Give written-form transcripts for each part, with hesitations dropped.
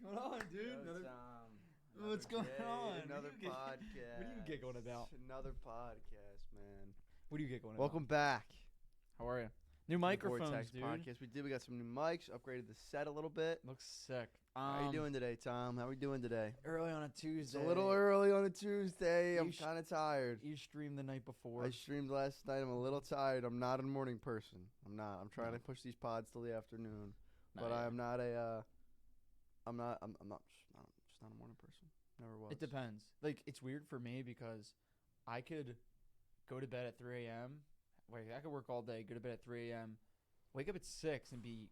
going on, dude? What's going on? Another podcast. What do you giggling about? Another podcast, man. What do you giggling Welcome back. How are you? New to the microphones, Vortex dude. podcast. We got some new mics. Upgraded the set a little bit. Looks sick. How you doing today, Tom? How are we doing today? Early on a It's Tuesday. a little early on a Tuesday. You I'm kind of tired. You streamed the night before. I streamed last night. I'm a little tired. I'm not a morning person. I'm not. I'm trying No. to push these pods till the afternoon. Nah, But yeah. I'm not a. I'm just not a morning person. Never was. It depends. Like, it's weird for me because I could go to bed at 3 a.m. Wait, I could work all day, go to bed at 3 a.m., wake up at 6 and be,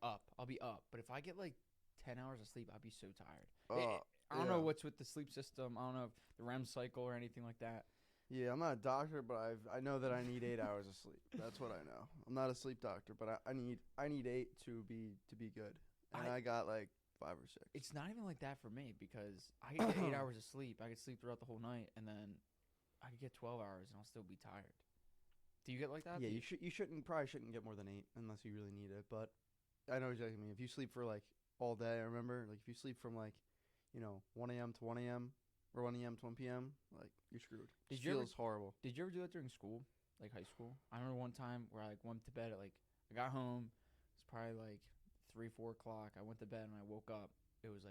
up. I'll be up. But if I get, 10 hours of sleep, I'll be so tired. I don't know what's with the sleep system. I don't know if the REM cycle or anything like that. Yeah, I'm not a doctor, but I know that I need 8 hours of sleep. That's what I know. I'm not a sleep doctor, but I need 8 to be good. And I got 5 or 6. It's not even like that for me because I could get 8 hours of sleep. I could sleep throughout the whole night, and then I could get 12 hours, and I'll still be tired. Do you get like that? Yeah, you probably shouldn't get more than 8 unless you really need it. But I know exactly what you mean. If you sleep for all day, I remember if you sleep from 1 a.m. to 1 a.m. or 1 a.m. to 1 p.m., you're screwed. It feels horrible. Did you ever do that during school, like high school? I remember one time where I went to bed at I got home. It's probably 3-4 o'clock. I went to bed and I woke up. It was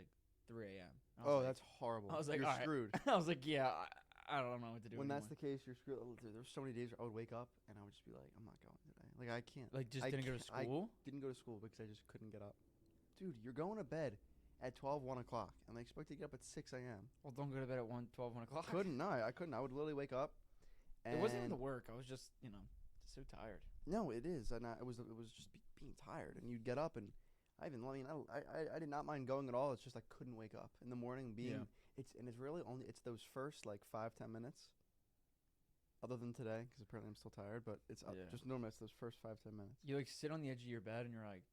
3 a.m. Oh, that's horrible. I was like, you're all right. screwed. I was like, yeah, I don't know what to do. When anymore. that's the case, you're screwed. There's so many days where I would wake up and I would just be like, I'm not going today. I can't. Just didn't go to school? I didn't go to school because I just couldn't get up. Dude, you're going to bed at 1 o'clock, and they expect you to get up at 6 a.m. Well, don't go to bed at 1 o'clock. Couldn't. No, I couldn't. I would literally wake up. And It wasn't even the work. I was just, so tired. No, it is. And it was just being tired. And you'd get up, and I did not mind going at all. It's just I couldn't wake up in the morning. It's really only those first 5-10 minutes. Other than today, because apparently I'm still tired, but it's just normally it's those first 5-10 minutes. You sit on the edge of your bed and you're like,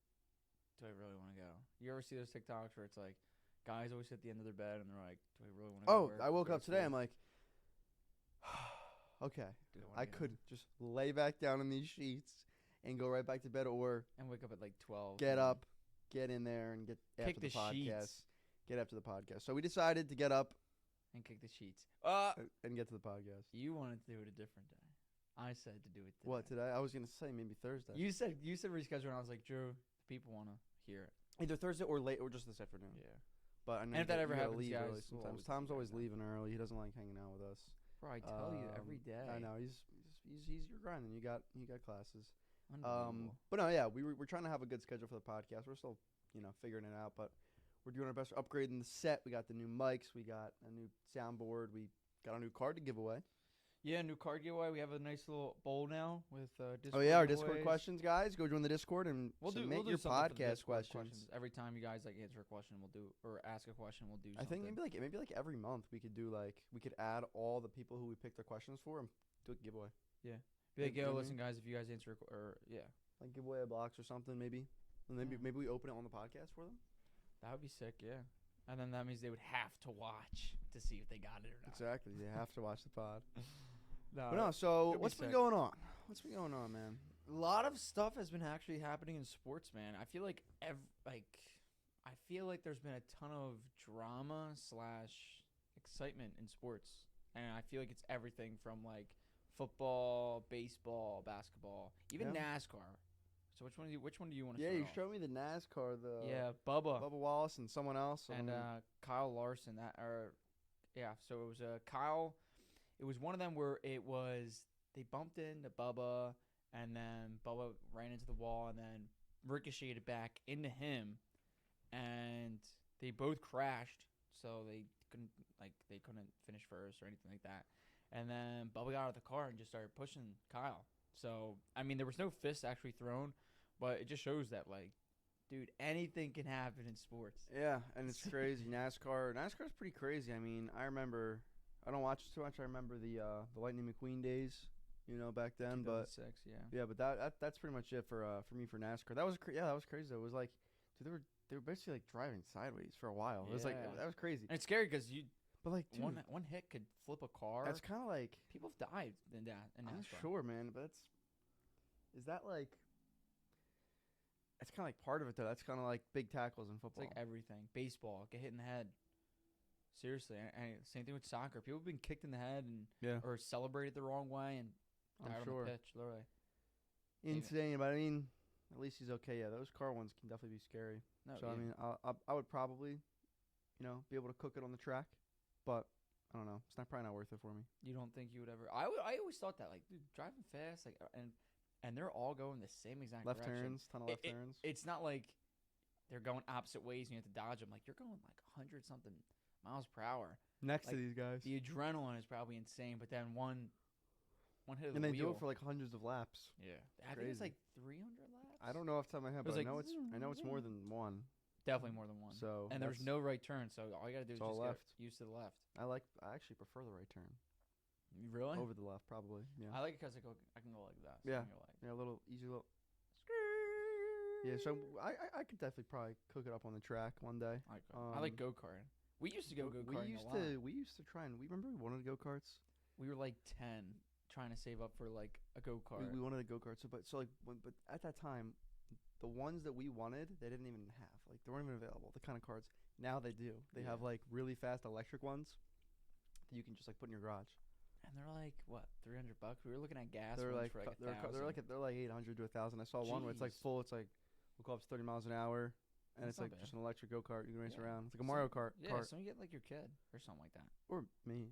do I really want to go? You ever see those TikToks where it's guys always sit at the end of their bed and they're like, do I really want to go? Oh, I woke up today. I'm like, okay, I could just lay back down in these sheets and go right back to bed, or and wake up at 12. Get up, get in there, and get Kick after the podcast. Sheets. Get after the podcast. So we decided to get up and kick the sheets. And get to the podcast. You wanted to do it a different day. I said to do it today. What, today? I was gonna say maybe Thursday. You said reschedule, and I was like, Drew, the people want to hear it. Either Thursday or late, or just this afternoon. Yeah. But I know and if that ever you happens, leave guys, early sometimes. Tom's always leaving early. He doesn't like hanging out with us. Bro, I tell you every day. I know he's you're grinding. You got classes. Unbelievable. But no, yeah, we're trying to have a good schedule for the podcast. We're still figuring it out, but we're doing our best. We're upgrading the set. We got the new mics. We got a new soundboard. We got a new card to give away. Yeah, new card giveaway. We have a nice little bowl now with Discord. Oh yeah, our Discord questions, guys. Go join the Discord and submit your podcast questions. Every time you guys answer a question, we'll do or ask a question, we'll do. I think maybe every month we could do we could add all the people who we picked their questions for and do a giveaway. Yeah. Be like, yo, listen, guys, if you guys answer give away a box or something, maybe, and maybe we open it on the podcast for them. That would be sick, yeah. And then that means they would have to watch to see if they got it or not. Exactly, they have to watch the pod. So what's been going on? What's been going on, man? A lot of stuff has been actually happening in sports, man. I feel like I feel like there's been a ton of drama / excitement in sports, and I feel like it's everything from football, baseball, basketball, even NASCAR. So which one do you want to? Yeah, you showed me the NASCAR, Bubba Wallace and someone else, and Kyle Larson. So it was Kyle. It was one of them where they bumped into Bubba, and then Bubba ran into the wall, and then ricocheted back into him, and they both crashed. So they couldn't finish first or anything like that. And then Bubba got out of the car and just started pushing Kyle. So I mean, there was no fist actually thrown, but it just shows that dude, anything can happen in sports. Yeah, and it's crazy. NASCAR's pretty crazy. I mean, I don't watch it too much. I remember the Lightning McQueen days, back then. But 2006, yeah, but that's pretty much it for me for NASCAR. That was that was crazy. It was dude, they were basically driving sideways for a while. It was that was crazy. And it's scary because but dude, one hit could flip a car. That's kind of people have died in NASCAR. I'm sure, man. But is that It's kind of like part of it though. That's kind of like big tackles in It's football. like everything. Baseball, get hit in the head. Seriously, and same thing with soccer. People have been kicked in the head yeah, or celebrated the wrong way and I'm died on sure. the pitch, literally. Insane, but I mean, at least he's okay. Yeah, those car ones can definitely be scary. No, So I mean, I would probably, be able to cook it on the track, but I don't know. It's probably not worth it for me. you don't think you would ever? I always thought that, like, dude, driving fast, like, and they're all going the same exact Left direction. turns, ton of left turns. It's not like they're going opposite ways and you have to dodge them. Like, you're going like 100 something miles per hour. Next to like, these guys, The adrenaline is probably insane, but then one hit of and the they do wheel. it for like hundreds of laps. Yeah, I think it's Crazy. like 300 laps. I don't know off the top of my head, It was but like, I know it's more than one. Definitely more than one. So And there's that's- no right turn, so all you gotta do is it's all just left. get used to the left. I actually prefer the right turn Really? over the left, probably. Yeah, I like it because I can go like that. So Yeah. you're like, yeah, a little easy little. Yeah, so I could definitely probably cook it up on the track one day. I like go karting. We used to go We karting used a lot. we used to try and we wanted go karts. We were like 10, trying to save up for like a go kart. We wanted a go kart. But at that time, the ones that we wanted, they didn't even have, like, they weren't even available. The kind of carts now they do. They have like really fast electric ones that you can just like put in your garage. And they're like what, $300? We were looking at gas They're ones like for like they're like 800 to 1,000. I saw one where it's like Jeez. full. It's like we'll go up to 30 miles an hour, and That's it's not like bad. just an electric go kart. You can race Yeah. around. It's like a Mario Kart. Yeah, Cart. so you get like your kid or something like that. Or me.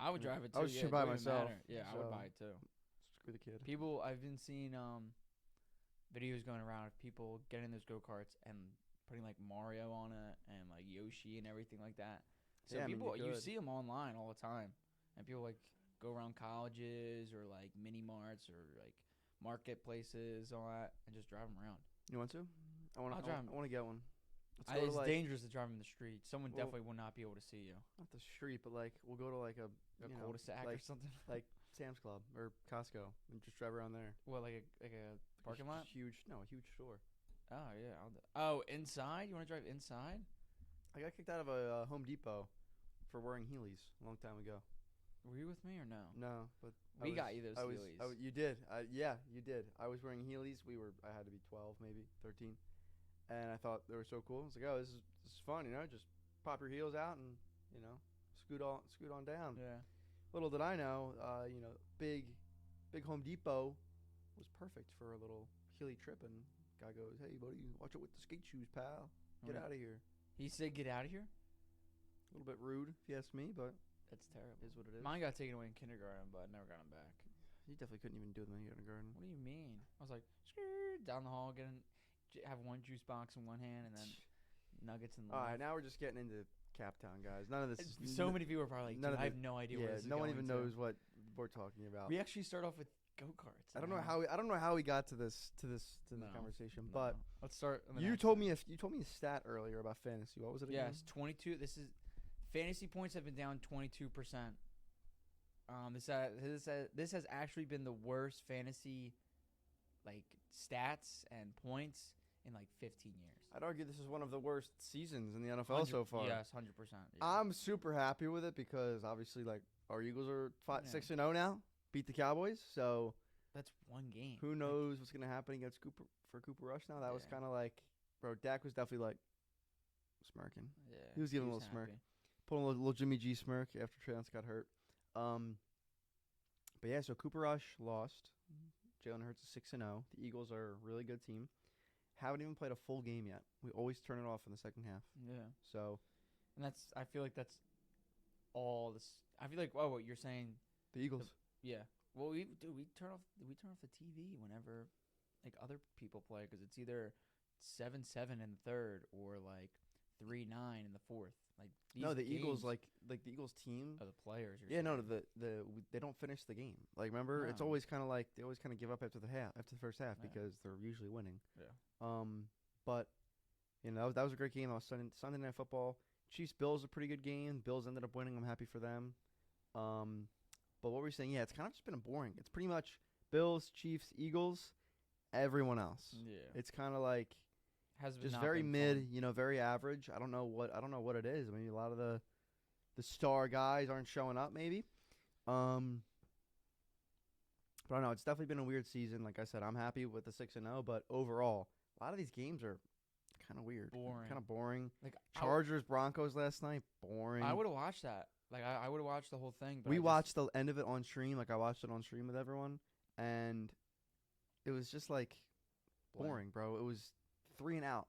I would Yeah. drive it too. I was yeah, shit it by don't even myself, matter. Yeah, I would so- buy it too. Screw the kid. I've been seeing videos going around of people getting those go karts and putting like Mario on it and like Yoshi and everything like that. So Yeah, I mean, people, you you could. see them online all the time, and people like go around colleges or like mini marts or like marketplaces, all that, and just drive them around. You want to? I want I'll to. drive 'em. I want to get one. Let's go It's to like dangerous to drive in the street. Someone Well- definitely will not be able to see you. not the street, but like we'll go to like a A you know, cul-de-sac or like something. like Sam's Club or Costco and just drive around there. What, like a parking lot? Huge store. Oh yeah. Oh, inside? You want to drive inside? I got kicked out of a Home Depot for wearing Heelys a long time ago. Were you with me or no? No, but We got you those Heelys. You did. Yeah, you did. I was wearing Heelys. I had to be 12, maybe 13, and I thought they were so cool. I was like, oh, this is fun, just pop your heels out and scoot on down. Yeah. Little did I know, big Home Depot was perfect for a little Heely trip, and guy goes, hey buddy, watch it with the skate shoes, pal. Get Right. out of here. He said, "Get out of here." A little bit rude, if you ask me, but That's terrible. it is what it is. Mine got taken away in kindergarten, but I never got him back. You definitely couldn't even do them in kindergarten. What do you mean? I was like, down the hall, have one juice box in one hand and then nuggets in the All left. right, now we're just getting into Cap Town, guys. None of this is So many people are probably like, none dude, of I it- have no idea yeah, what this is no one going even to. knows what we're talking about. We actually start off with go-karts. I don't know how we got to this No, conversation, No. but let's start. on the you next told one. me a stat earlier about fantasy. What was it again? Yes, 22. This is fantasy points have been down 22%. This has actually been the worst fantasy like stats and points in like 15 years. I'd argue this is one of the worst seasons in the NFL so far. Yes, 100%. I'm super happy with it because obviously, like, our Eagles are Yeah. 6-0 now, beat the Cowboys. So That's one game. who knows what's gonna happen against Cooper Rush now? That was Yeah. kind of like, bro. Dak was definitely like smirking, Yeah, He was giving a little smirk. happy. pulling a little Jimmy G smirk after Trey Lance got hurt. But yeah, so Cooper Rush lost. Jalen Hurts is 6-0. The Eagles are a really good team. Haven't even played a full game yet. We always turn it off in the second half. Yeah, So and I feel like that's all this. I feel like, what you're saying. the Eagles. Yeah. Well, we turn off the TV whenever like other people play because it's either 7-7 in the third or like 3-9 in the fourth. Like No, the these Eagles games like the Eagles team. are the players. You're Yeah, no, saying. they don't finish the game. Like, remember, it's No. always kind of like they always kind of give up after the first half Yeah. because they're usually winning. Yeah. But that was a great game. That was Sunday Night Football. Chiefs Bills a pretty good game. Bills ended up winning. I'm happy for them. But what we're saying, yeah, it's kind of just been boring. It's pretty much Bills, Chiefs, Eagles, everyone else. Yeah. It's kind of like Has been just not very been mid, fun. very average. I don't know what it is. I mean, a lot of the star guys aren't showing up, maybe. But I don't know. It's definitely been a weird season. Like I said, I'm happy with the 6-0, but overall, a lot of these games are kind of weird. Boring. Kind of boring. Like Chargers Broncos last night, boring. I would have watched that. Like I would have watched the whole thing. But We watched the end of it on stream. Like I watched it on stream with everyone, and it was just like boring, bro. It was 3 and out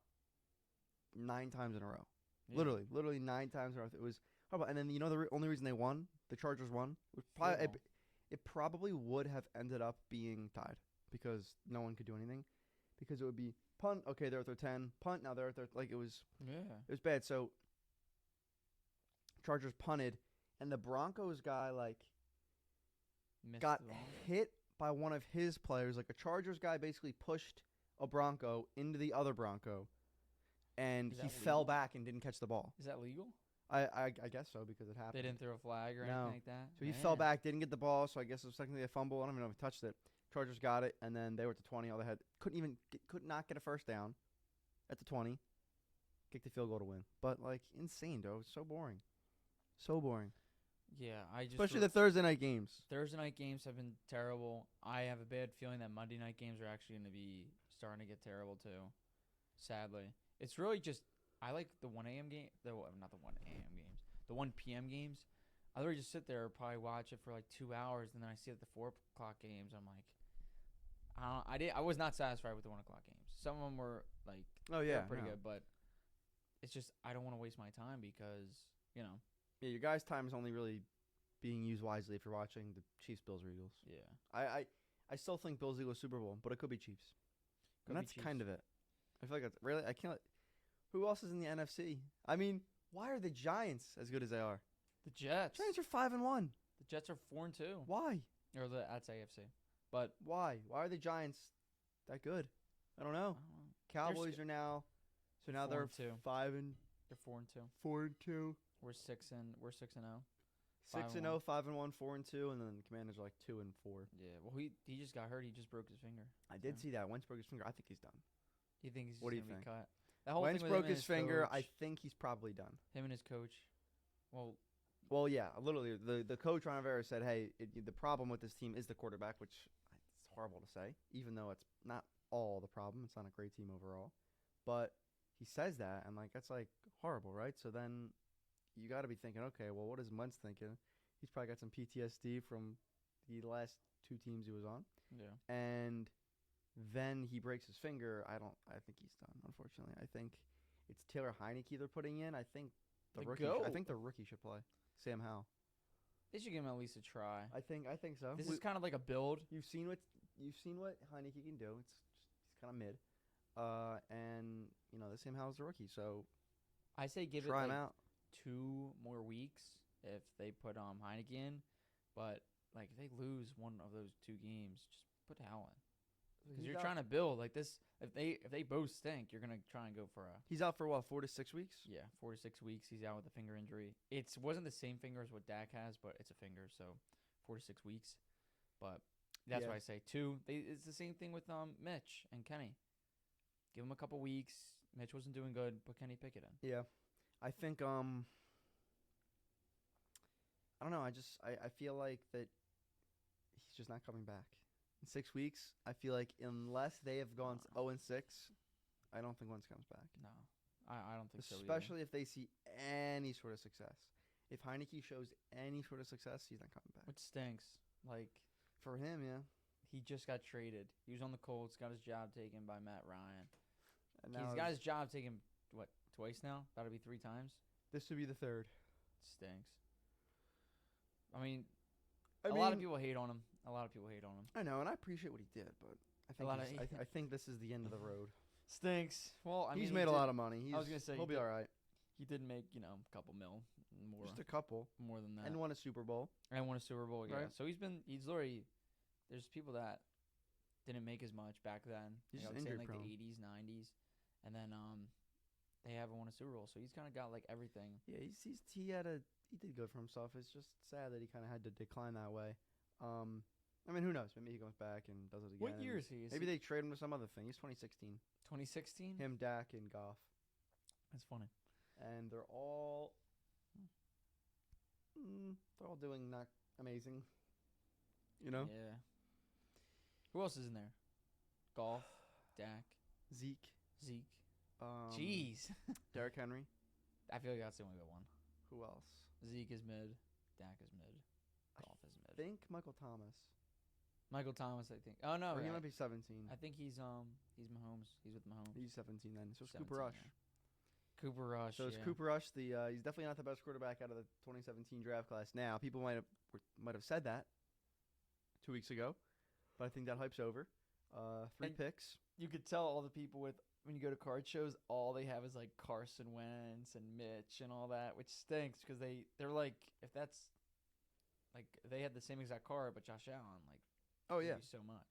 9 times in a row. Yeah. Literally 9 times in a row. It was horrible. And then the only reason they won, the Chargers won, was probably it probably would have ended up being tied because no one could do anything, because it would be punt. Okay, they're at their 10. Punt. Now they're at their it was bad. So Chargers punted, and the Broncos guy got hit by one of his players. Like a Chargers guy basically pushed a Bronco into the other Bronco, and he fell back and didn't catch the ball. Is that legal? I guess so, because it happened. They didn't throw a flag or anything like that? So he fell back, didn't get the ball, so I guess it was technically a fumble. I don't even know if he touched it. Chargers got it, and then they were at the 20. All they had could not get a first down at the 20. Kicked the field goal to win. But, insane, though. It's so boring. So boring. Yeah, especially the Thursday night games. Thursday night games have been terrible. I have a bad feeling that Monday night games are actually going to be starting to get terrible, too. Sadly. It's really just... I like the 1 a.m. game. Not the 1 a.m. games. The 1 p.m. games. I literally just sit there and probably watch it for 2 hours, and then I see it at the 4 o'clock games. I'm like, I was not satisfied with the 1 o'clock games. Some of them were pretty good, but it's just I don't want to waste my time because Yeah, your guys' time is only really being used wisely if you're watching the Chiefs, Bills, or Eagles. Yeah. I still think Bills, Eagles, Super Bowl, but it could be Chiefs. And that's kind of it. I feel like that's really I can't. Who else is in the NFC? I mean, why are the Giants as good as they are? The Jets. Giants are 5-1. The Jets are 4-2. Why? Or that's AFC. But why? Why are the Giants that good? I don't know. Cowboys are now. So now they're 5 and. They're 4-2. 4-2. We're 6-0. 6-0, 5-1, 4-2, and then the Commanders are 2-4. Yeah. Well, he just got hurt. He just broke his finger. I did see that. Wentz broke his finger. I think he's done. You think he's what do you gonna think? Be cut? That whole Wentz thing broke his finger. I think he's probably done. Him and his coach. Well, yeah. Literally, the coach Ron Rivera said, "Hey, the problem with this team is the quarterback," which it's horrible to say, even though it's not all the problem. It's not a great team overall, but he says that, and that's horrible, right? So then you got to be thinking, okay, well, what is Wentz thinking? He's probably got some PTSD from the last 2 teams he was on. Yeah. And then he breaks his finger. I think he's done, unfortunately. I think it's Taylor Heineke they're putting in. I think the rookie. I think the rookie should play. Sam Howell. They should give him at least a try. I think so. This is kind of like a build. You've seen what Heineke can do. He's kind of mid. And the Sam Howell's the rookie, so I say give try him out. 2 more weeks if they put Heineke in, but if they lose one of those 2 games, just put Howell in. Because you're trying to build this. If they both stink, you're gonna try and go for a. He's out for what, 4 to 6 weeks? Yeah, 4 to 6 weeks. He's out with a finger injury. It wasn't the same finger as what Dak has, but it's a finger, so 4 to 6 weeks. But that's why I say 2. It's the same thing with Mitch and Kenny. Give him a couple weeks. Mitch wasn't doing good, but Kenny Pickett in. Yeah, I think I don't know. I feel like that he's just not coming back. In 6 weeks, I feel like unless they have gone 0-6, I don't think Wentz comes back. No, I don't think so either. Especially if they see any sort of success. If Heineke shows any sort of success, he's not coming back. Which stinks. For him, yeah. He just got traded. He was on the Colts, got his job taken by Matt Ryan. And he's got his job taken, twice now? About to be 3 times? This would be the 3rd. Stinks. I mean, a lot of people hate on him. I know, and I appreciate what he did, but I think this is the end of the road. Stinks. Well, he's made a lot of money. I was gonna say he'll be all right. He did make a couple mil more. Just a couple. More than that. And won a Super Bowl. Yeah. Right. So he's literally. There's people that didn't make as much back then. He's just injury the prone. 80s, 90s, and then they haven't won a Super Bowl. So he's kind of got everything. Yeah, he did good for himself. It's just sad that he kind of had to decline that way. I mean, who knows? Maybe he comes back and does it again. What year is he? Maybe they trade him to some other thing. He's 2016. 2016? Him, Dak, and Goff. That's funny. And they're all doing not amazing. Yeah. Who else is in there? Goff, Dak, Zeke. Zeke. Um, Jeez. Derrick Henry. I feel like that's the only good one. Who else? Zeke is mid. Dak is mid. Goff is I mid. think Michael Thomas. Michael Thomas, I think. Oh no, Or he I, might be 17. I think he's Mahomes. He's with Mahomes. He's 17 then. So it's 17, Cooper Rush. yeah. Cooper Rush. So it's yeah. Cooper Rush. He's definitely not the best quarterback out of the 2017 draft class. Now people might have said that 2 weeks ago, but I think that hype's over. 3 And picks. You could tell all the people with when you go to card shows, all they have is like Carson Wentz and Mitch and all that, which stinks because they're like if that's like they had the same exact card, but Josh Allen like Oh gave yeah. you so much.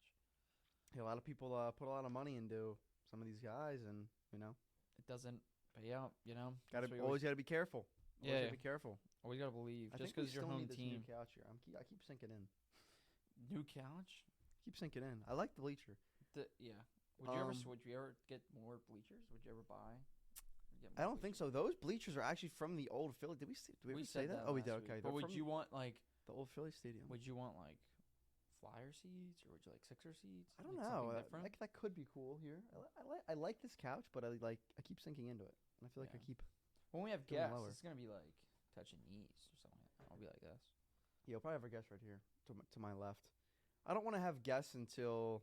Yeah, a lot of people put a lot of money into some of these guys, and It doesn't pay out, gotta That's what you always gotta be careful. Always Yeah. gotta be careful. always gotta believe. I Just think we because your still home need this team, new couch here. I keep sinking in. new couch. Keep sinking in. I like the bleacher. Yeah. Would you ever Um, would you ever get more bleachers? Would you ever buy? Or get I more don't think bleachers? so. Those bleachers are actually from the old Philly. Did we ever We say said that? Oh, we last did. week. Okay. But They're would from you want like the old Philly stadium? would you want like flyer seats or would you like Sixer seats? I don't Like know. something different? That could be cool here. I like this couch, but I keep sinking into it, and I feel like I Yeah. keep. When we have Doing guests, lower. it's gonna be like touching knees or something. I'll be like this. Yeah, we'll probably have a guest right here to my left. I don't want to have guests until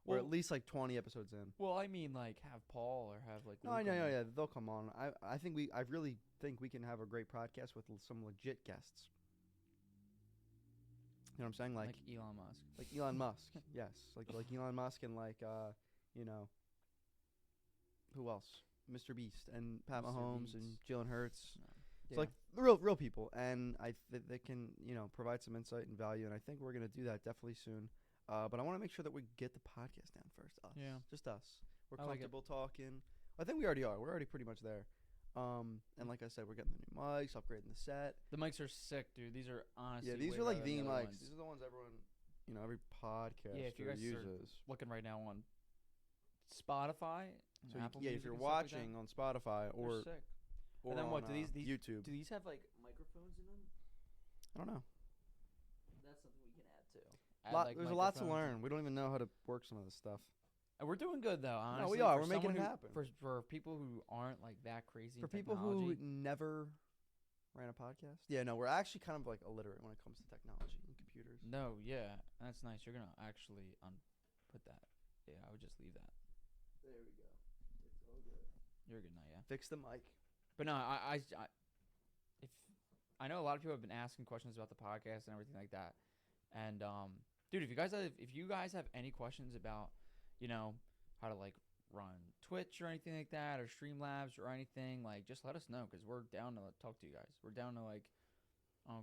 we're at Well- least like 20 episodes in. Well, I mean, like have Paul or have like. No, Luke I know, on. yeah, they'll come on. I really think we can have a great podcast with some legit guests. You know what I'm saying? Like Elon Musk. Like Elon Musk. Yes, like Elon Musk and who else? Mr. Beast and Pat Mr. Mahomes and Beast. Jalen Hurts. No. It's like the real people, and they can provide some insight and value, and I think we're gonna do that definitely soon. But I want to make sure that we get the podcast down first. Us, Yeah. just us. We're I like it. comfortable talking. I think we already are. We're already pretty much there. And like I said, we're getting the new mics, upgrading the set. The mics are sick, dude. These are honestly. Yeah, these way are like better the than other mics. ones. These are the ones everyone, every podcaster if you guys are uses. looking right now on Spotify. And So Apple if Music you're and stuff like that, watching on Spotify they're or sick. or And then what, on, do these YouTube, Do these have like microphones in them? I don't know. That's something we can add to. There's a lot to learn. We don't even know how to work some of this stuff. And we're doing good though. Honestly, No, we are. For We're making someone it who- happen. For people who aren't like that crazy. For in people technology, who never ran a podcast, yeah, no, we're actually kind of like illiterate when it comes to technology and computers. No, yeah, that's nice. You're gonna actually put that. Yeah, I would just leave that. There we go. It's all good. You're good now, yeah. Fix the mic. But no, if I know a lot of people have been asking questions about the podcast and everything like that, and dude, if you guys have any questions about, how to like run Twitch or anything like that, or Streamlabs or anything, like just let us know because we're down to talk to you guys. We're down to like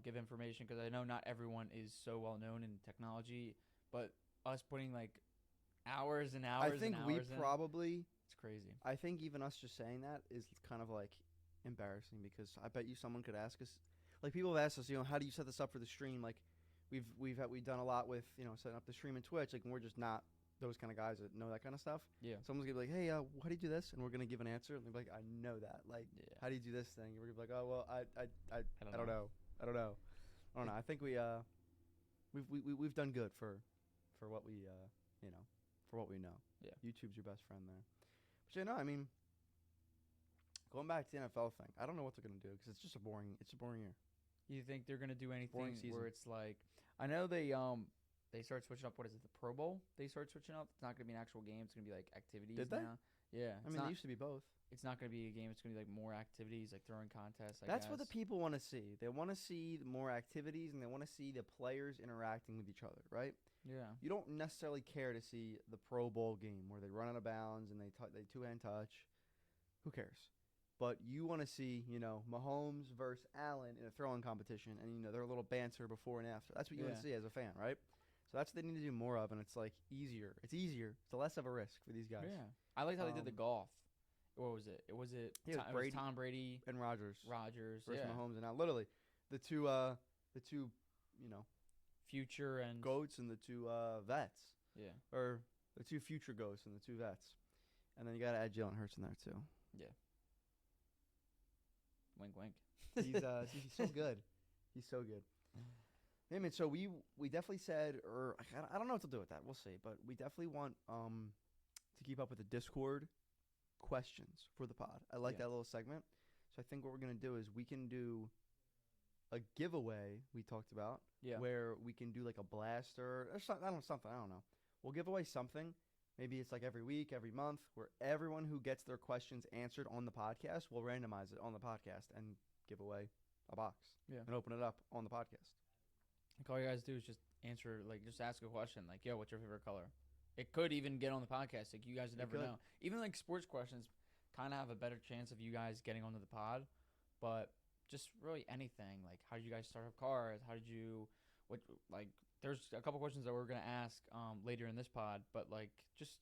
give information because I know not everyone is so well known in technology, but us putting like hours and hours. I think and we hours probably. it's crazy. I think even us just saying that is kind of like embarrassing because I bet you someone could ask us, like people have asked us, how do you set this up for the stream? Like we've done a lot with setting up the stream and Twitch, like and we're just not those kind of guys that know that kind of stuff. Yeah. Someone's gonna be like, hey, how do you do this? And we're gonna give an answer, and they'll be like, I know that. Like, Yeah. how do you do this thing? And we're gonna be like, oh well, I don't know. know. I don't know. I think we've done good for what we for what we know. Yeah. YouTube's your best friend there. But I mean, going back to the NFL thing, I don't know what they're gonna do because it's just a boring year. You think they're gonna do anything Boring season. where it's like, I know they start switching up. What is it, the Pro Bowl? They start switching up. It's not gonna be an actual game. It's gonna be like activities. Did they? now. Yeah. I mean, they used to be both. It's not gonna be a game. It's gonna be like more activities, like throwing contests. That's what the people want to see. They want to see more activities, and they want to see the players interacting with each other, right? Yeah. You don't necessarily care to see the Pro Bowl game where they run out of bounds and they two-hand touch. Who cares? But you want to see, Mahomes versus Allen in a throwing competition, and their little banter before and after. That's what you want to see as a fan, right? So that's what they need to do more of, and it's like easier. It's easier. It's less of a risk for these guys. Yeah. I liked how they did the golf. What was it? It was Yeah, it was Tom Brady and Rodgers versus versus Mahomes, and now literally the two future and goats and the two vets. Yeah. Or the two future ghosts and the two vets. And then you got to add Jalen Hurts in there, too. Yeah. Wink, wink. He's so good. He's so good. Yeah, man, so we definitely said, or I don't know what to do with that. We'll see. But we definitely want to to keep up with the Discord questions for the pod. I like Yeah. that little segment. So I think what we're gonna do is we can do a giveaway we talked about, Yeah. where we can do like a blaster or something. I don't know. We'll give away something. Maybe it's like every week, every month, where everyone who gets their questions answered on the podcast, we'll randomize it on the podcast and give away a box. Yeah. And open it up on the podcast. Like all you guys do is just answer, like just ask a question, like, yo, what's your favorite color? It could even get on the podcast. Like you guys never could. know. Even like sports questions kind of have a better chance of you guys getting onto the pod, but just really anything. Like how did you guys start up cars? How did you what like there's a couple questions that we're gonna ask later in this pod, but like just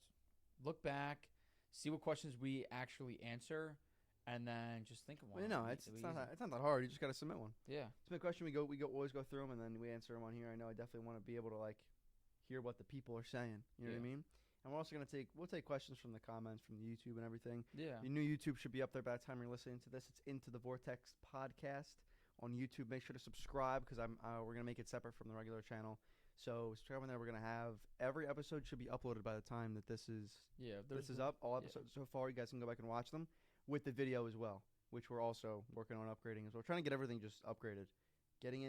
look back, see what questions we actually answer, and then just think of one. Well, you know, it's not that hard. You just gotta submit one. Yeah. Submit a question. We always go through them, and then we answer them on here. I know I definitely want to be able to like hear what the people are saying. You know what I mean? And we're also gonna we'll take questions from the comments from YouTube and everything. Yeah. The new YouTube should be up there by the time you're listening to this. It's Into the Vortex podcast on YouTube. Make sure to subscribe because we're gonna make it separate from the regular channel. So subscribe on there. We're gonna have every episode should be uploaded by the time that this is up. All episodes so far. You guys can go back and watch them with the video as well, which we're also working on upgrading as well. We're trying to get everything just upgraded, getting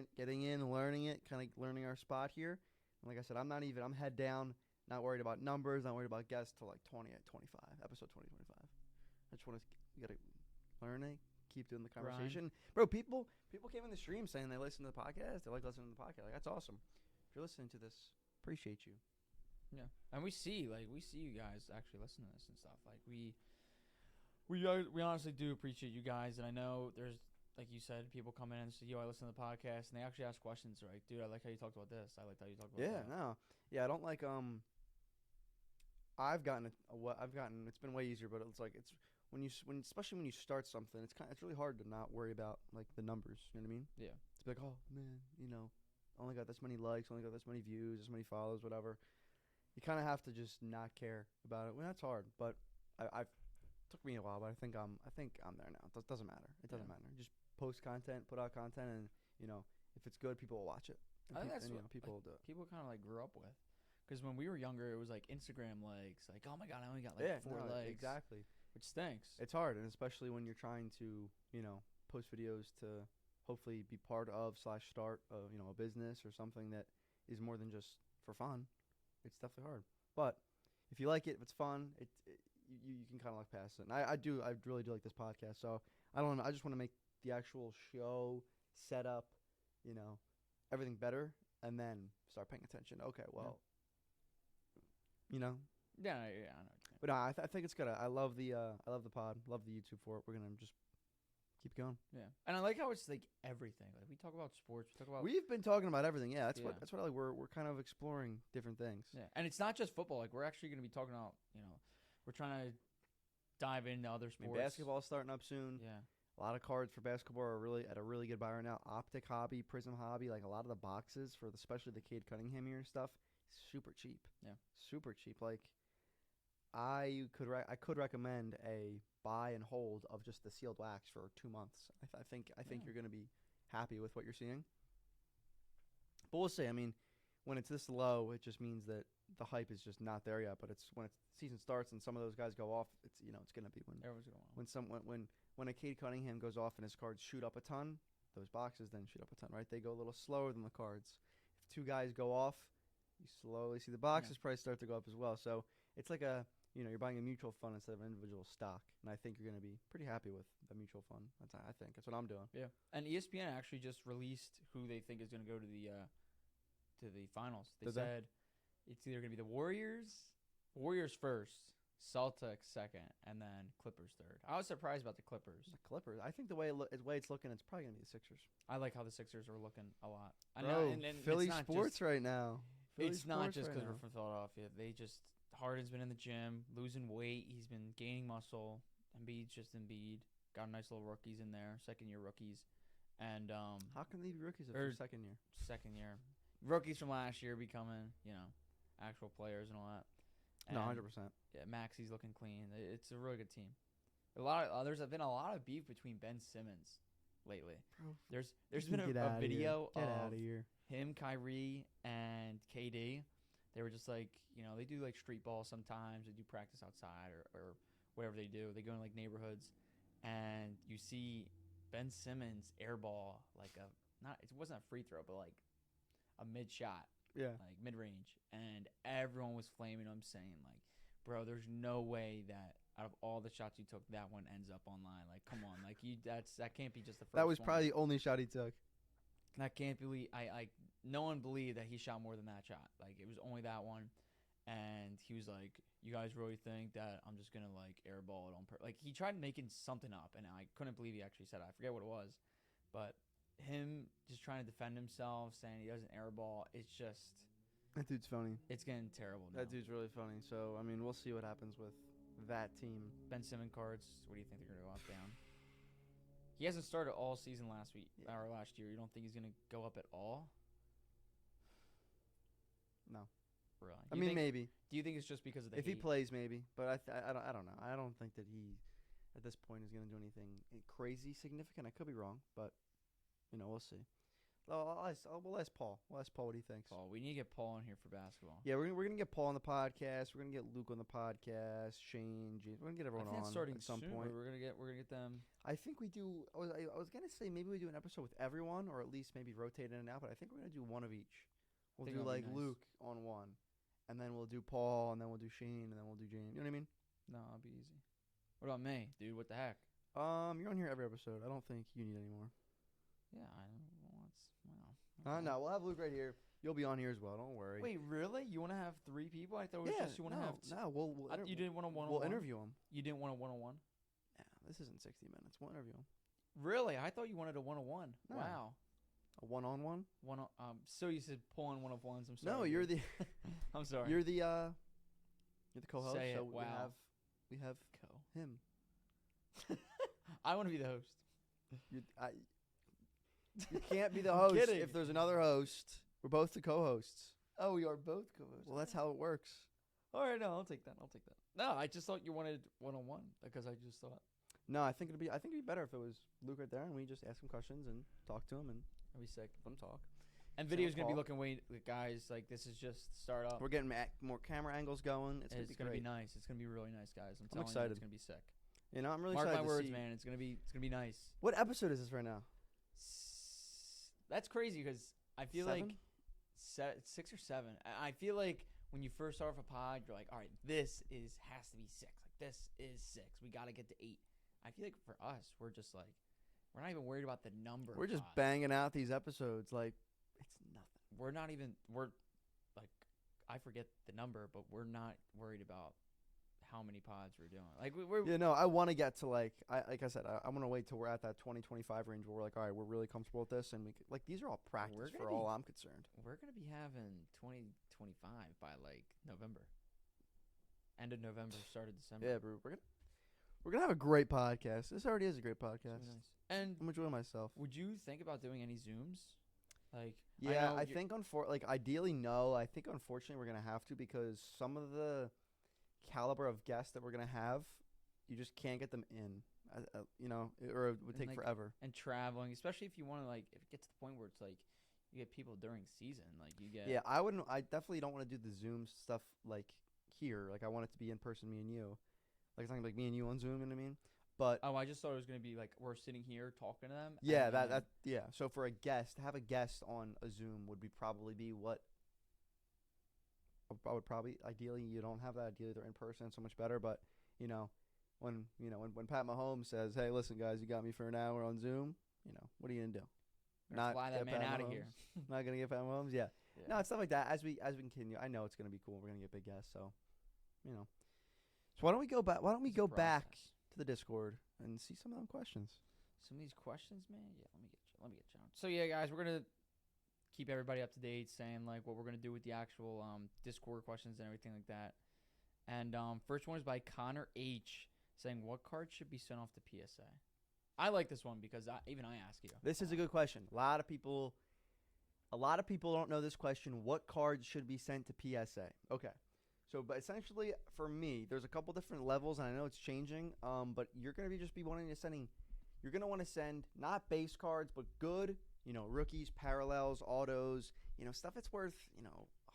in, learning it, kind of learning our spot here. And like I said, I'm head down. Not worried about numbers, not worried about guests till like 25, episode 20, 25. I just want to, you got to learn it, keep doing the conversation. Bro, people came in the stream saying they listen to the podcast. They like listening to the podcast. Like, that's awesome. If you're listening to this, appreciate you. Yeah. And we see you guys actually listen to this and stuff. Like we honestly do appreciate you guys. And I know there's, like you said, people come in and say, yo, I listen to the podcast, and they actually ask questions, right? Dude, I like how you talked about this. I like how you talked about that. Yeah, I don't like, I've gotten, it's been way easier, but it's like, it's, especially when you start something, it's really hard to not worry about, like, the numbers, you know what I mean? Yeah. It's like, oh, man, you know, only got this many likes, only got this many views, this many follows, whatever. You kind of have to just not care about it. Well, that's hard, but I've took me a while, but I think I'm there now. It doesn't matter. It doesn't matter. Just post content, put out content, and you know if it's good, people will watch it. I think that's what people will do it. People kind of like grew up with, because when we were younger, it was like Instagram likes. Like, oh my god, I only got like 4 likes. Exactly. Which stinks. It's hard, and especially when you're trying to post videos to hopefully be part of / start a business or something that is more than just for fun. It's definitely hard, but if you like it, if it's fun, you can kind of look past it. And I really do like this podcast. So I don't know. I just want to make the actual show setup, everything better, and then start paying attention. Okay, well, Yeah, I know. But no, I think it's good. I love the pod. Love the YouTube for it. We're gonna just keep going. Yeah, and I like how it's like everything. Like we talk about sports. We talk about. We've been talking about everything. Yeah, that's what I like. We're kind of exploring different things. Yeah, and it's not just football. Like we're actually gonna be talking about. We're trying to dive into other sports. Basketball's starting up soon. Yeah. A lot of cards for basketball are really at a really good buy right now. Optic Hobby, Prism Hobby, like a lot of the boxes for especially the Cade Cunningham here and stuff, super cheap. Yeah. Super cheap. Like I could recommend a buy and hold of just the sealed wax for 2 months. I think you're going to be happy with what you're seeing. But we'll see. I mean, when it's this low, it just means that the hype is just not there yet. But it's when season starts and some of those guys go off, it's it's going to be when a Cade Cunningham goes off and his cards shoot up a ton, those boxes then shoot up a ton, right? They go a little slower than the cards. If 2 guys go off, you slowly see the boxes price start to go up as well. So it's like you're buying a mutual fund instead of an individual stock, and I think you're going to be pretty happy with the mutual fund. That's what I'm doing. Yeah, and ESPN actually just released who they think is going to go to the finals. They said it's either going to be the Warriors first, Celtics second, and then Clippers third. I was surprised about the Clippers. I think the way it's looking, it's probably going to be the Sixers. I like how the Sixers are looking a lot. Bro, Philly sports right now. It's not just because we're from Philadelphia. Harden's been in the gym, losing weight. He's been gaining muscle. Embiid's just Embiid. Got nice little rookies in there, second-year rookies. And how can they be rookies if they're second year? Second year. Rookies from last year becoming, actual players and all that. And, 100%. Yeah, Maxi's looking clean. It's a really good team. There's been a lot of beef between Ben Simmons lately. Bro, there's been a video of him, Kyrie, and KD They were just like, they do like street ball sometimes. They do practice outside or whatever they do. They go in like neighborhoods, and you see Ben Simmons airball like it wasn't a free throw, but like a mid shot, Yeah. like mid range, and everyone was flaming him, saying like, "Bro, there's no way that out of all the shots you took, that one ends up online. Like, come on, like that can't be just the first." That was one. probably the only shot he took. That can't be. No one believed that he shot more than that shot. Like, it was only that one, and he was like, "You guys really think that I'm just gonna like airball it on purpose?" Like, he tried making something up, and I couldn't believe he actually said it. I forget what it was, but him just trying to defend himself, saying he doesn't airball, it's just That dude's funny. it's getting terrible now. That dude's really funny. So I mean, we'll see what happens with that team. Ben Simmons cards. What do you think they're gonna go up down? He hasn't started all season last year. You don't think he's gonna go up at all? No. Really? I mean, maybe. Do you think it's just because of the If he hate? plays, maybe. But I don't know. I don't think that he, at this point, is going to do anything crazy significant. I could be wrong, but, we'll see. We'll ask Paul. We'll ask Paul what he thinks. Paul, we need to get Paul in here for basketball. Yeah, we're gonna get Paul on the podcast. We're gonna get Luke on the podcast. Shane, James. We're gonna get everyone I think on it's starting at some soon. point. We're gonna get them. I think we do. I was gonna say maybe we do an episode with everyone, or at least maybe rotate in and out. But I think we're gonna do one of each. We'll Think do that'll be like nice. Luke on one, and then we'll do Paul, and then we'll do Shane, and then we'll do James. You know what I mean? No, it'll be easy. What about me, dude? What the heck? You're on here every episode. I don't think you need any more. Yeah, I don't. Well, No, we'll have Luke right here. You'll be on here as well. Don't worry. Wait, really? You want to have 3 people? I thought it was just you want to have. No, we'll You didn't want a one-on-one. we'll interview him. You didn't want a one-on-one. Yeah, this isn't 60 minutes. We'll interview him. Really? I thought you wanted a one-on-one. No. Wow. A one-on-one? So you said pulling one of ones. I'm sorry. No, you're dude. the. I'm sorry. You're the co-host. Say it. So Wow. we have him. I want to be the host. You can't be the host kidding. if there's another host. We're both the co-hosts. Oh, we are both co-hosts. Well, that's how it works. All right, no, I'll take that. No, I just thought you wanted one-on-one because I just thought No, I think it'd be better if it was Luke right there and we just ask him questions and talk to him and that'd be sick. let him talk. And Same video's with gonna be Paul. looking guys. Like, this is just start up. We're getting more camera angles going. It's It's gonna gonna be be great. nice. It's gonna be really nice, guys. I'm I'm telling you, excited. it's gonna be sick. I'm really Mark excited my to words, see. man. It's gonna be nice. What episode is this right now? That's crazy because I feel like 7? 6 or 7. I feel like when you first start off a pod, you're like, all right, this has to be 6. Like, this is 6. We got to get to 8. I feel like for us, we're just like, we're not even worried about the number. We're of just pods. banging out these episodes like it's nothing. We're not even. We're like, I forget the number, but we're not worried about how many pods we're doing. Like we're I want to get to like I said, I want to wait till we're at that 20-25 range where we're like, all right, we're really comfortable with this, and we could, like these are all practice gonna for all I'm concerned. we're gonna be having 2025 by like November. End of November, start of December. Yeah, bro, we're gonna have a great podcast. This already is a great It's podcast. gonna be nice. And I'm enjoying myself. would you think about doing any Zooms? Like, Yeah, I know think ideally no. I think unfortunately we're gonna have to because some of the caliber of guests that we're gonna have, you just can't get them in. Or it would And, take like, forever. and traveling, especially if you want to like, if it gets to the point where it's like you get people during season, like you get. Yeah, I definitely don't want to do the Zoom stuff like here. Like I want it to be in person, me and you. Like something like me and you on Zoom. You know what I mean? But Oh, I just thought it was gonna be like we're sitting here talking to them. yeah, and that then- yeah. So for a guest, to have a guest on a Zoom would probably be what I would probably ideally you don't have that. Ideally they're in person, so much better. But when Pat Mahomes says, "Hey, listen, guys, you got me for an hour on Zoom," what are you gonna do? we're gonna fly that get man Pat out of here. Mahomes? Not gonna get Pat Mahomes? Yeah. Yeah. No, it's stuff like that. As we continue, I know it's gonna be cool. We're gonna get big guests, so So why don't we go back? Why don't we It's a go back process. to the Discord and see some of them questions? Some of these questions, man. Yeah, let me get you on. So yeah, guys, we're gonna keep everybody up to date, saying like what we're gonna do with the actual Discord questions and everything like that. And first one is by Connor H, saying what card should be sent off to PSA. I like this one because even I ask you. This is a good question. A lot of people don't know this question. What cards should be sent to PSA? Okay. So, but essentially, for me, there's a couple different levels, and I know it's changing. But you're gonna be wanting to sending. You're gonna want to send not base cards, but good, rookies, parallels, autos, stuff that's worth,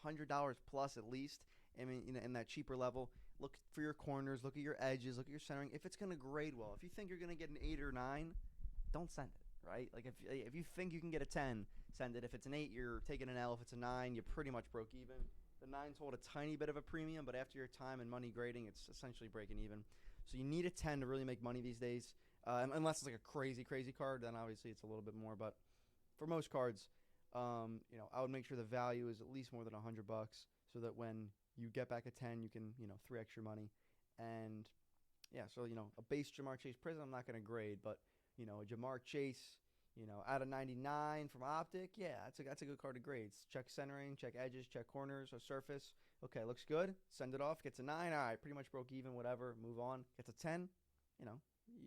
$100 plus at least. I mean, in that cheaper level. Look for your corners. Look at your edges. Look at your centering. If it's going to grade well, if you think you're going to get an 8 or 9, don't send it, right? Like if you think you can get a 10, send it. If it's an 8, you're taking an L. If it's a 9, you pretty much broke even. The 9s hold a tiny bit of a premium, but after your time and money grading, it's essentially breaking even. So you need a 10 to really make money these days. Unless it's like a crazy card, then obviously it's a little bit more. But for most cards, I would make sure the value is at least more than $100, so that when you get back a 10, you can 3x your money. And yeah, so a base Jamar Chase Prism, I'm not going to grade, but a Jamar Chase, out of 99 from Optic, yeah, that's a good card to grade. Check centering, check edges, check corners or surface. Okay, looks good. Send it off. Gets a 9. All right, pretty much broke even. Whatever. Move on. Gets a 10.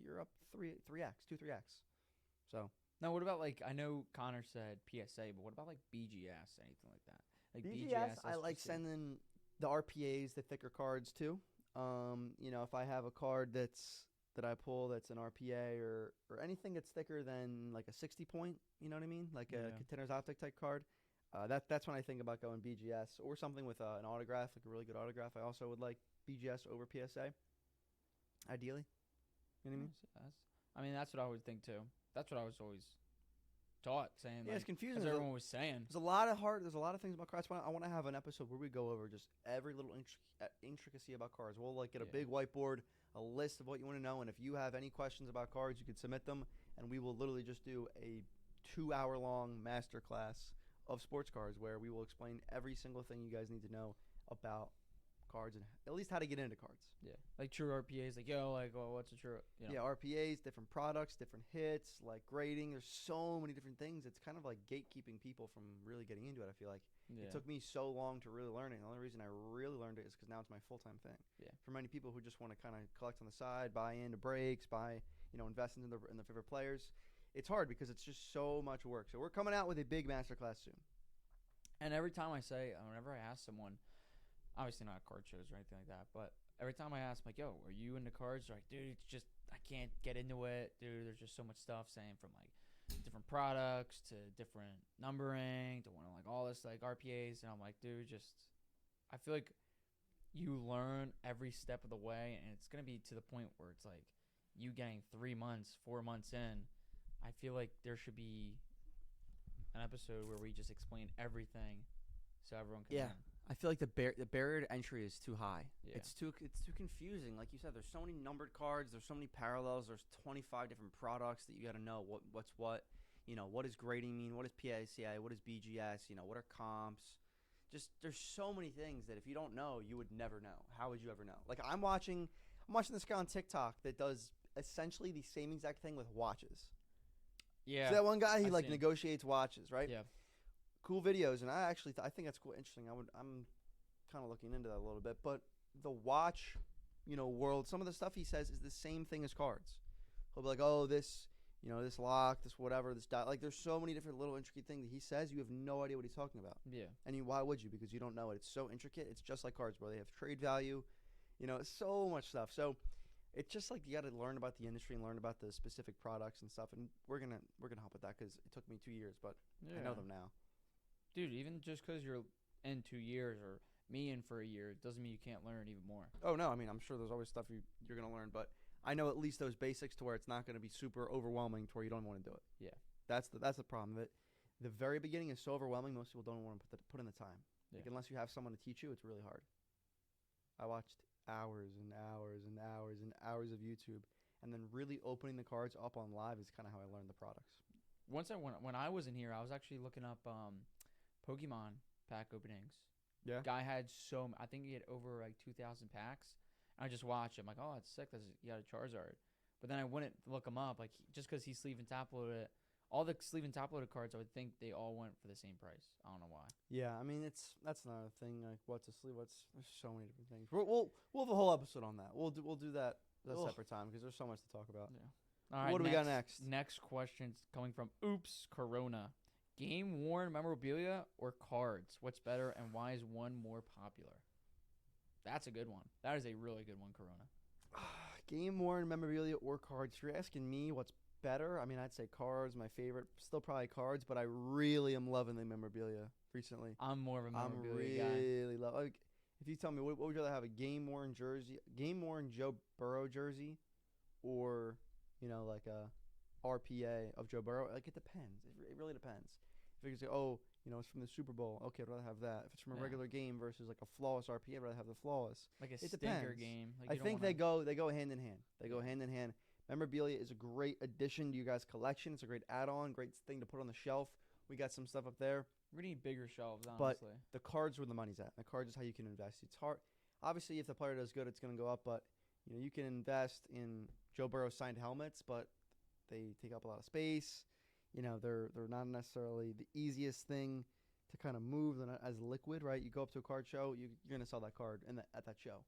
You're up 3x, 3x. So now, what about I know Connor said PSA, but what about BGS, anything like that? Like BGS, I SPC? like sending the RPAs, the thicker cards too. If I have a card that I pull that's an RPA or anything that's thicker than like a 60 point, you know what I mean? Like a Contenders Optic type card. That's when I think about going BGS or something with an autograph, like a really good autograph. I also would like BGS over PSA, ideally. You know what I mean? That's what I would think too. That's what I was always taught, saying. Yeah, it's confusing. As everyone was saying. There's a lot of things about cards. I want to have an episode where we go over just every little intricacy about cards. We'll get a big whiteboard, a list of what you want to know, and if you have any questions about cards, you can submit them, and we will literally just do a 2-hour-long masterclass of sports cards where we will explain every single thing you guys need to know about cards and at least how to get into cards. Yeah, like true RPAs, what's a true? Yeah, RPAs, different products, different hits, like grading. There's so many different things. It's kind of like gatekeeping people from really getting into it. I feel like it took me so long to really learn it. The only reason I really learned it is because now it's my full-time thing. Yeah. For many people who just want to kind of collect on the side, buy into breaks, invest in the favorite players, it's hard because it's just so much work. So we're coming out with a big masterclass soon. And every time whenever I ask someone, obviously not card shows or anything like that, but every time I ask, yo, are you into cards? They're like, dude, it's just, I can't get into it. Dude, there's just so much stuff saying from different products to different numbering to all this RPAs. And I'm like, dude, I feel like you learn every step of the way, and it's going to be to the point where it's you getting 3 months, 4 months in. I feel like there should be an episode where we just explain everything so everyone can learn. I feel like the barrier to entry is too high. Yeah. It's too confusing. Like you said, there's so many numbered cards. There's so many parallels. There's 25 different products that you got to know what's what. What does grading mean? What is PSA? What is BGS? What are comps? Just there's so many things that if you don't know, you would never know. How would you ever know? Like I'm watching this guy on TikTok that does essentially the same exact thing with watches. Yeah. So that one guy, he negotiates watches, right? Yeah. Cool videos, and I think that's cool, interesting. I'm kind of looking into that a little bit, but the watch, world, some of the stuff he says is the same thing as cards. He'll be like, oh, this, this lock, this whatever, this dot. Like, there's so many different little intricate things that he says. You have no idea what he's talking about. Yeah. And why would you? Because you don't know it. It's so intricate. It's just like cards, bro. They have trade value, so much stuff. So it's just you got to learn about the industry and learn about the specific products and stuff. And we're gonna help with that because it took me 2 years, but I know them now. Dude, even just because you're in 2 years or me in for a year, doesn't mean you can't learn even more. Oh, no. I mean, I'm sure there's always stuff you're going to learn, but I know at least those basics to where it's not going to be super overwhelming to where you don't want to do it. Yeah. That's the problem of it. The very beginning is so overwhelming, most people don't want to put in the time. Yeah. Unless you have someone to teach you, it's really hard. I watched hours and hours and hours and hours of YouTube, and then really opening the cards up on live is kind of how I learned the products. When I was in here, I was actually looking up Pokemon pack openings. Yeah. Guy had I think he had over 2,000 packs. And I just watched it. I'm like, oh, that's sick. He got a Charizard. But then I wouldn't look him up. Just because he sleeve and top loaded it. All the sleeve and top loaded cards, I would think they all went for the same price. I don't know why. Yeah, I mean, that's another thing. What's a sleeve? There's so many different things. We'll have a whole episode on that. We'll do that a separate time because there's so much to talk about. Yeah. All right. What do we got next? Next question's coming from Oops Corona. Game worn memorabilia or cards? What's better and why is one more popular? That's a good one. That is a really good one, Corona. Game worn memorabilia or cards. If you're asking me what's better, I mean, I'd say cards. My favorite, still probably cards, but I really am loving the memorabilia recently. I'm more of a I'm memorabilia guy. really love. Like, if you tell me, what would you rather have, a game worn jersey, game worn Joe Burrow jersey, or like a RPA of Joe Burrow? Like, it depends. It really depends. If you say, oh, it's from the Super Bowl, okay, I'd rather have that. If it's from a regular game versus like a flawless RPA, I'd rather have the flawless. Like a It stinker depends. game. Like I you don't think wanna- they go hand in hand. They go hand in hand. Memorabilia is a great addition to you guys' collection. It's a great add-on, great thing to put on the shelf. We got some stuff up there. We need bigger shelves, But honestly. the cards where the money's at. The cards is how you can invest. It's hard. Obviously, if the player does good, it's going to go up. But you can invest in Joe Burrow signed helmets, but they take up a lot of space. They're not necessarily the easiest thing to kind of move as liquid, right? You go up to a card show, you're going to sell that card at that show.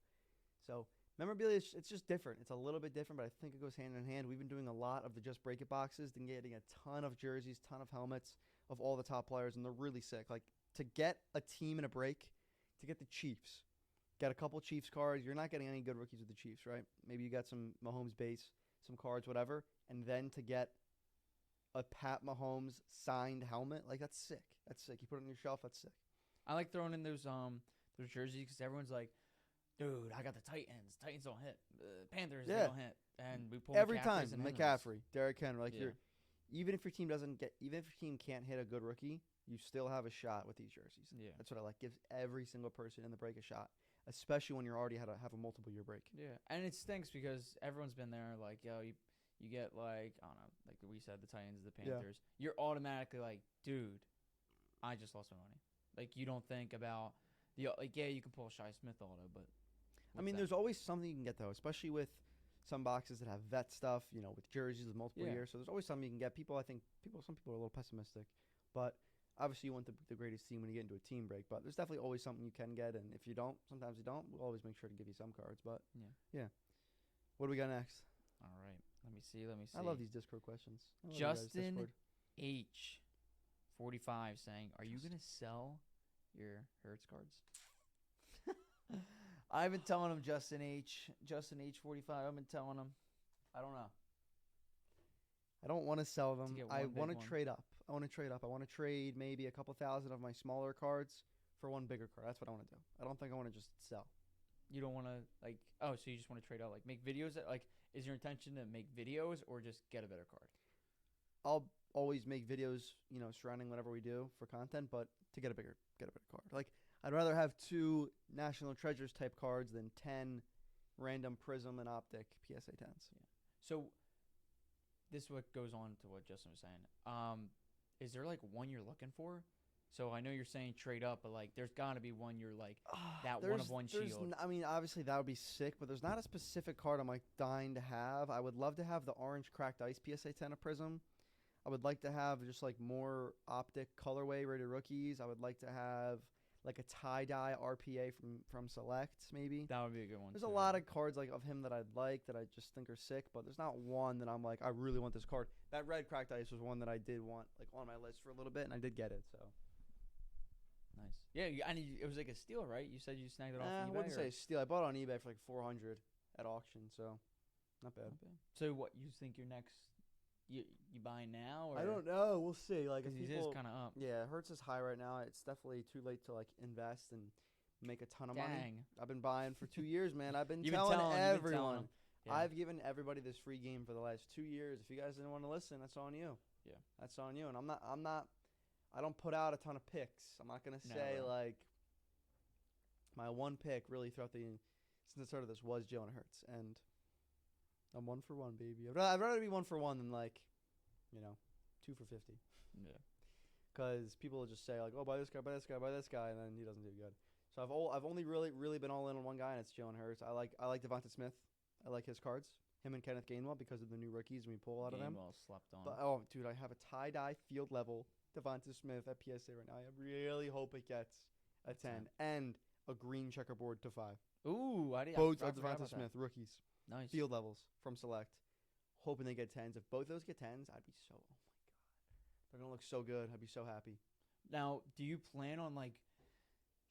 So memorabilia, it's just different. It's a little bit different, but I think it goes hand in hand. We've been doing a lot of the Just Break It boxes, and getting a ton of jerseys, ton of helmets of all the top players, and they're really sick. Like, to get a team in a break, to get the Chiefs, get a couple Chiefs cards. You're not getting any good rookies with the Chiefs, right? Maybe you got some Mahomes base, some cards, whatever, and then to get a Pat Mahomes signed helmet, like, that's sick. That's sick. You put it on your shelf, that's sick. I like throwing in those jerseys because everyone's like, dude, I got the Titans. Titans don't hit. Panthers, they don't hit. And we pull every McCaffreys time. and Henrys. McCaffrey, Derrick Henry, like Yeah. even if your team can't hit a good rookie, you still have a shot with these jerseys. Yeah. That's what I like. Gives every single person in the break a shot, especially when you're already have a multiple year break. Yeah, and it stinks because everyone's been there. Like, yo, you get like, I don't know, like we said, the Titans, the Yeah. Panthers. You're automatically like, dude, I just lost my money. Like, you don't think about yeah, you can pull a Shy Smith auto, but I mean, there's always something you can get though, especially with some boxes that have vet stuff, with jerseys with multiple years. So there's always something you can get. Some people are a little pessimistic, but obviously you want the greatest team when you get into a team break. But there's definitely always something you can get, and if you don't, sometimes you don't. We'll always make sure to give you some cards. But yeah. What do we got next? All right, let me see. I love these Discord questions. Justin H. 45 saying, "Are you gonna sell your Hertz cards?" I've been telling him Justin H. 45. I've been telling him. I don't know. I don't want to sell them. I want one. to trade up. I want to trade maybe a couple thousand of my smaller cards for one bigger card. That's what I want to do. I don't think I want to just sell. You don't want to, like, so you just want to trade out, like, make videos that, like, is your intention to make videos or just get a better card? I'll always make videos, surrounding whatever we do for content, but to get a better card. Like, I'd rather have 2 National Treasures type cards than 10 random Prism and Optic PSA 10s. Yeah. So this is what goes on to what Justin was saying. Is there, like, one you're looking for? So I know you're saying trade up, but, like, there's got to be one you're like, that one of one shield. I mean, obviously that would be sick, but there's not a specific card I'm, like, dying to have. I would love to have the orange cracked ice PSA 10 of Prism. I would like to have just, like, more Optic colorway rated rookies. I would like to have, like, a tie-dye RPA from Select, maybe. That would be a good one. There's a lot of cards, like, of him that I'd like that I just think are sick, but there's not one that I'm like, I really want this card. That red cracked ice was one that I did want, like, on my list for a little bit, and I did get it, so. Nice. Yeah, it was like a steal, right? You said you snagged it off eBay? I wouldn't say steal. I bought it on eBay for, like, $400 at auction, so not bad. So what, you think your next, you buy now? Or? I don't know. We'll see. Like, if Because people, is kind of up. Yeah, Hertz is high right now. It's definitely too late to, like, invest and make a ton of money. I've been buying for 2 years, man. I've been telling everyone. Yeah. I've given everybody this free game for the last 2 years. If you guys didn't want to listen, that's on you. Yeah. That's on you. And I don't put out a ton of picks. I'm not going to say, like, my one pick really throughout since the start of this was Jalen Hurts. And I'm 1 for 1, baby. I'd rather be 1 for 1 than, like, 2 for 50. Yeah. Because people will just say, like, oh, buy this guy, buy this guy, buy this guy, and then he doesn't do good. So I've only really been all in on one guy, and it's Jalen Hurts. I like Devonta Smith. I like his cards. Him and Kenneth Gainwell because of the new rookies, and we pull out of them. Gainwell slept on. But, oh, dude, I have a tie-dye field level Devonta Smith at PSA right now. I really hope it gets a 10 and a green checkerboard to 5. Ooh, Both are Devonta Smith rookies. Nice. Field levels from Select. Hoping they get 10s. If both those get 10s, I'd be so, oh my God. They're going to look so good. I'd be so happy. Now, do you plan on, like,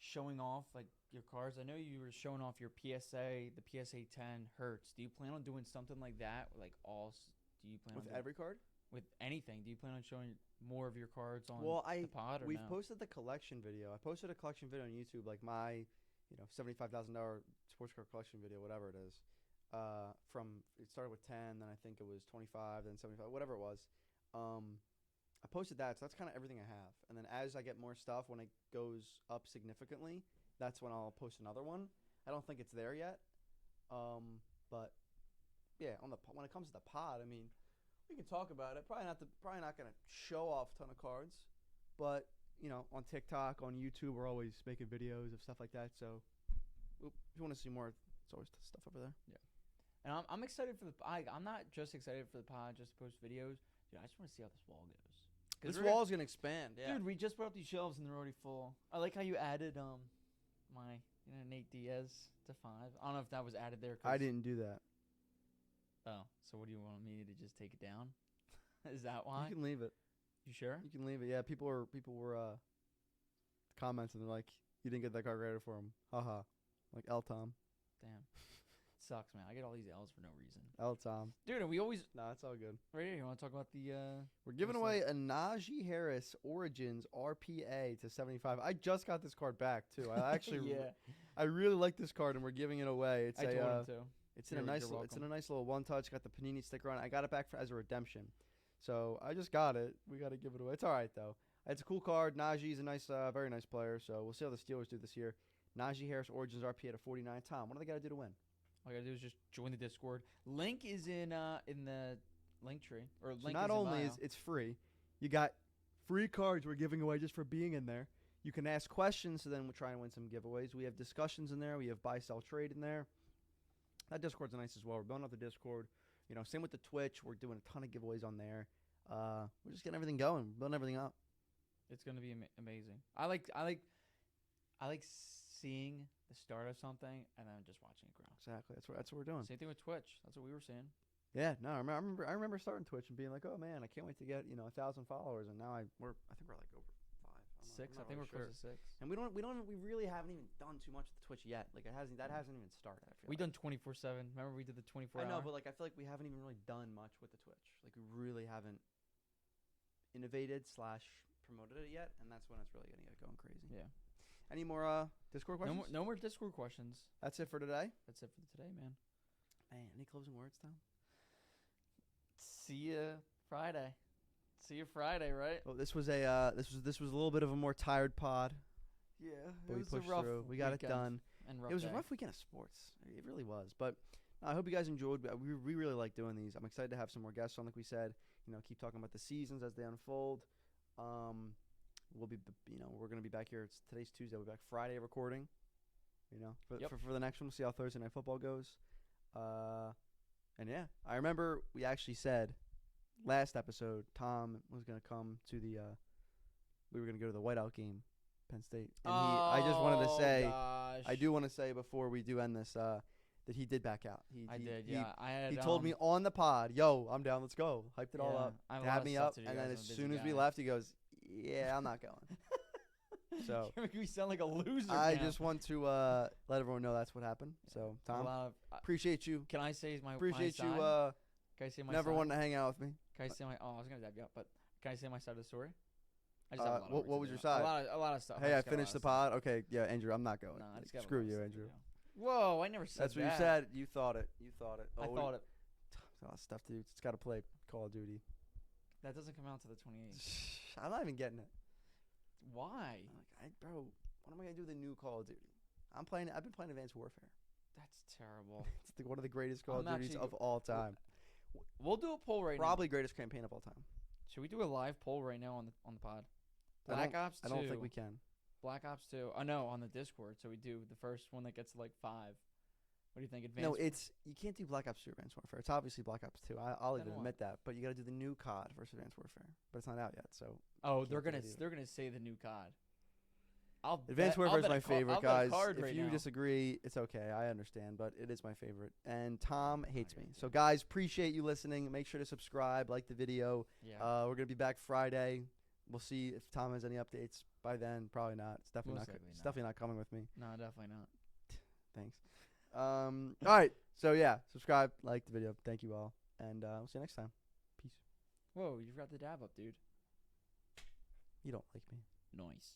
showing off like your cards. I know you were showing off your PSA, the PSA 10 Hertz. Do you plan on doing something like that? Like do you plan With on every card? with anything? Do you plan on showing more of your cards on Well, the pod or we've no? posted the collection video. I posted a collection video on YouTube, like my, $75,000 sports card collection video, whatever it is. It started with 10, then I think it was 25, then 75, whatever it was. I posted that, so that's kind of everything I have. And then as I get more stuff, when it goes up significantly, that's when I'll post another one. I don't think it's there yet. But yeah, when it comes to the pod, I mean, we can talk about it. Probably not gonna show off a ton of cards, but on TikTok, on YouTube, we're always making videos of stuff like that. So if you want to see more, it's always stuff over there. Yeah. And I'm excited for I'm not just excited for the pod just to post videos. Dude, I just want to see how this wall goes. This wall is gonna expand. Yeah. Dude, we just put up these shelves and they're already full. I like how you added my Nate Diaz to 5. I don't know if that was added there. I didn't do that. Oh, so what do you want me to just take it down? Is that why? You can leave it. You sure? You can leave it. Yeah, people were commenting. They're like, "You didn't get that card rated for him." Haha. Like L Tom. Damn. Sucks, man. I get all these L's for no reason. L Tom. Dude, and we always Nah, it's all good. right here. You want to talk about the? We're giving away a Najee Harris Origins RPA to 75. I just got this card back too. I actually, I really like this card, and we're giving it away. It's I told him to. It's in a nice little one touch. Got the Panini sticker on it. I got it back as a redemption, so I just got it. We got to give it away. It's all right though. It's a cool card. Najee's a nice, very nice player. So we'll see how the Steelers do this year. Najee Harris Origins RPA to 49. Tom, what do they got to do to win? All you gotta do is just join the Discord. Link is in the link tree or link. So not is only in is it's free, you got free cards we're giving away just for being in there. You can ask questions, so then we'll try and win some giveaways. We have discussions in there. We have buy, sell, trade in there. That Discord's nice as well. We're building up the Discord. Same with the Twitch. We're doing a ton of giveaways on there. We're just getting everything going, building everything up. It's gonna be amazing. I like seeing the start of something and then just watching it grow. Exactly. That's what we're doing. Same thing with Twitch. That's what we were saying. Yeah. No, I remember starting Twitch and being like, oh man, I can't wait to get 1,000 followers, and now I think we're like over 5. 6. I think we're close to 6. And we really haven't even done too much with the Twitch yet. Like that hasn't even started. I feel we done 24/7. Remember we did the 24 I know, hour? but I feel like we haven't even really done much with the Twitch. Like we really haven't innovated / promoted it yet, and that's when it's really gonna get going crazy. Yeah. Any more Discord questions? No more Discord questions. That's it for today. That's it for today, man. Man, any closing words, Tom? See you Friday. See you Friday, right? Well, this was a little bit of a more tired pod. Yeah, But it we was pushed a rough through. We got it weekend done. And rough It was day. a rough weekend of sports. It really was. But I hope you guys enjoyed. We really like doing these. I'm excited to have some more guests on, like we said. Keep talking about the seasons as they unfold. We'll be, we're gonna be back here. Today's Tuesday. We'll be back Friday recording. For the next one. We'll see how Thursday Night Football goes. And yeah, I remember we actually said last episode Tom was gonna come to the. We were gonna go to the whiteout game, Penn State. And I just wanted to say, gosh. I do want to say before we do end this, that he did back out. I did. He told me on the pod, "Yo, I'm down. Let's go." Hyped it all up. Had me up, and then as soon as we left, he goes, "Yeah, I'm not going." So we sound like a loser. I now. just want to let everyone know that's what happened. So Tom, appreciate you. Can I say my Appreciate my you. side? Can I say my Never side? wanted to hang out with me. Can I say my? Oh, I was gonna dab you up, but can I say my side of the story? I just have a lot of what words was to your do. side? A lot of stuff. Hey, I finished the pod. Okay, yeah, Andrew, I'm not going. No, I just got a Screw lot of you, stuff Andrew. to do. Whoa, I never said That's what you said. You thought it. I thought it. Oh, stuff, dude. It's got to play Call of Duty. That doesn't come out to the 28th. I'm not even getting it. Why? Bro, what am I gonna do with the new Call of Duty? I've been playing Advanced Warfare. That's terrible. It's one of the greatest Call of Duties of all time. We'll do a poll right now. Probably greatest campaign of all time. Should we do a live poll right now on the pod? Black Ops 2. I don't think we can. Black Ops 2. Oh no, on the Discord. So we do the first one that gets to like 5. What do you think? No, you can't do Black Ops 2 Advanced Warfare. It's obviously Black Ops 2. I'll even admit that. But you got to do the new COD versus Advanced Warfare. But it's not out yet, so. Oh, they're gonna say the new COD. Advanced Warfare is my favorite, guys. If you disagree, it's okay. I understand, but it is my favorite. And Tom hates me. So, guys, appreciate you listening. Make sure to subscribe, like the video. Yeah. We're gonna be back Friday We'll see if Tom has any updates by then. Probably not. It's definitely Most not. likely It's not. definitely not coming with me. No, definitely not. Thanks. All right. So yeah, subscribe, like the video. Thank you all, and we'll see you next time. Peace. Whoa, you forgot the dab up, dude. You don't like me. Nice.